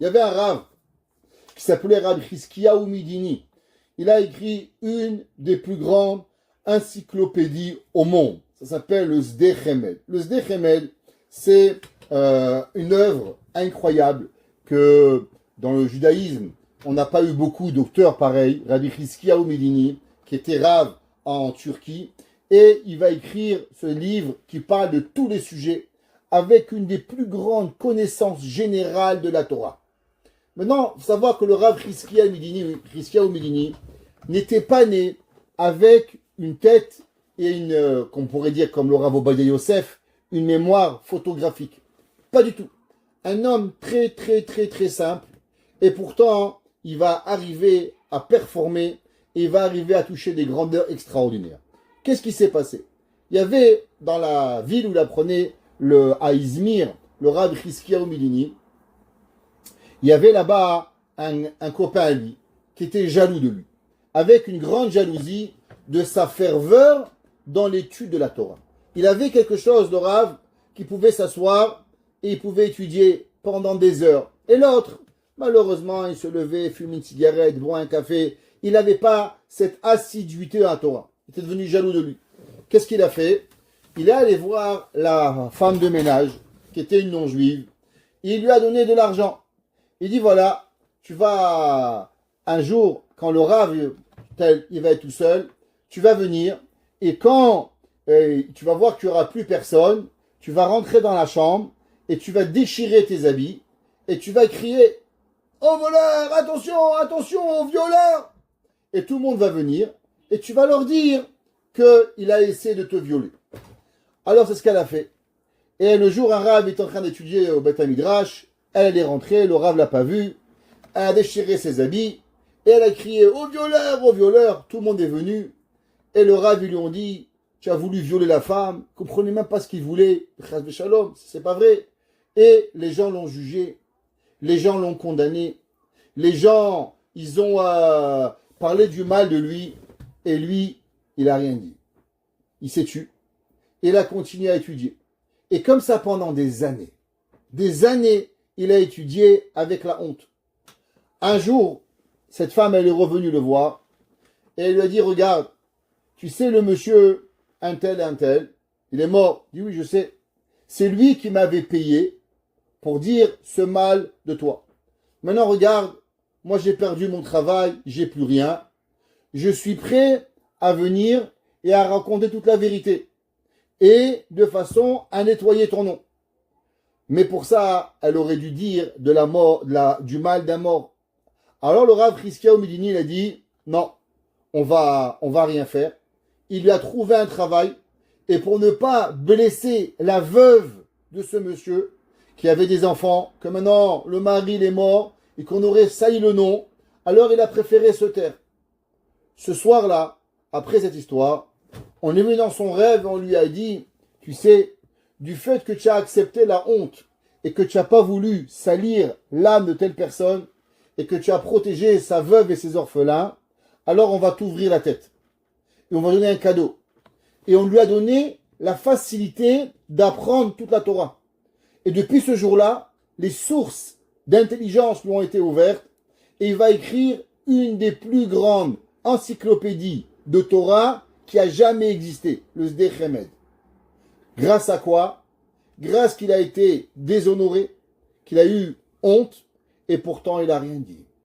Il y avait un Rav qui s'appelait Rav Chizkiyahu Midini. Il a écrit une des plus grandes encyclopédies au monde. Ça s'appelle le Sdeh Chemed. Le Sdeh Chemed, c'est une œuvre incroyable que dans le judaïsme, on n'a pas eu beaucoup d'auteurs pareils. Rabbi Chizkiyahu Midini, qui était Rav en Turquie, et il va écrire ce livre qui parle de tous les sujets avec une des plus grandes connaissances générales de la Torah. Maintenant, il faut savoir que le Rav Chizkiyahu Midini n'était pas né avec une tête et une, qu'on pourrait dire comme le Rav Ovadia Yosef, une mémoire photographique. Pas du tout. Un homme très très très très simple, et pourtant il va arriver à performer et il va arriver à toucher des grandeurs extraordinaires. Qu'est-ce qui s'est passé? Il y avait dans la ville où il apprenait à Izmir, le Rav Chizkiyahu Midini, il y avait là-bas un copain à lui qui était jaloux de lui, avec une grande jalousie de sa ferveur dans l'étude de la Torah. Il avait quelque chose de Rav qui pouvait s'asseoir et il pouvait étudier pendant des heures. Et l'autre, malheureusement, il se levait, fumait une cigarette, boit un café. Il n'avait pas cette assiduité à la Torah. Il était devenu jaloux de lui. Qu'est-ce qu'il a fait? Il est allé voir la femme de ménage, qui était une non-juive. Il lui a donné de l'argent. Il dit, voilà, tu vas, un jour, quand le Rav, il va être tout seul, tu vas venir, et quand tu vas voir qu'il n'y aura plus personne, tu vas rentrer dans la chambre, et tu vas déchirer tes habits, et tu vas crier, oh voleur, attention, attention, au violeur! Et tout le monde va venir, et tu vas leur dire qu'il a essayé de te violer. Alors c'est ce qu'elle a fait. Et le jour, un Rav est en train d'étudier au Beth Midrash, elle est rentrée, le Rav l'a pas vue, elle a déchiré ses habits, et elle a crié, oh violeur, tout le monde est venu, et le Rav, ils lui ont dit, tu as voulu violer la femme, comprenez même pas ce qu'il voulait, Chas v'Shalom, c'est pas vrai. Et les gens l'ont jugé, les gens l'ont condamné, les gens, ils ont parlé du mal de lui, et lui, il a rien dit. Il s'est tué, et il a continué à étudier. Et comme ça pendant des années, il a étudié avec la honte. Un jour, cette femme, elle est revenue le voir, et elle lui a dit, regarde, tu sais le monsieur, un tel, il est mort. Il dit, oui, je sais. C'est lui qui m'avait payé pour dire ce mal de toi. Maintenant, regarde, moi j'ai perdu mon travail, j'ai plus rien. Je suis prêt à venir et à raconter toute la vérité. Et de façon à nettoyer ton nom. Mais pour ça, elle aurait dû dire de la mort, du mal d'un mort. Alors le Rav Chizkiyahu Midini, il a dit, non, on va rien faire. Il lui a trouvé un travail, et pour ne pas blesser la veuve de ce monsieur, qui avait des enfants, que maintenant le mari il est mort, et qu'on aurait sali le nom, alors il a préféré se taire. Ce soir-là, après cette histoire, on est venu dans son rêve, on lui a dit, tu sais, du fait que tu as accepté la honte, et que tu n'as pas voulu salir l'âme de telle personne, et que tu as protégé sa veuve et ses orphelins, alors on va t'ouvrir la tête. Et on va donner un cadeau. Et on lui a donné la facilité d'apprendre toute la Torah. Et depuis ce jour-là, les sources d'intelligence lui ont été ouvertes, et il va écrire une des plus grandes encyclopédies de Torah qui a jamais existé, le Sdeh Chemed. Grâce à quoi? Grâce qu'il a été déshonoré, qu'il a eu honte, et pourtant il n'a rien dit.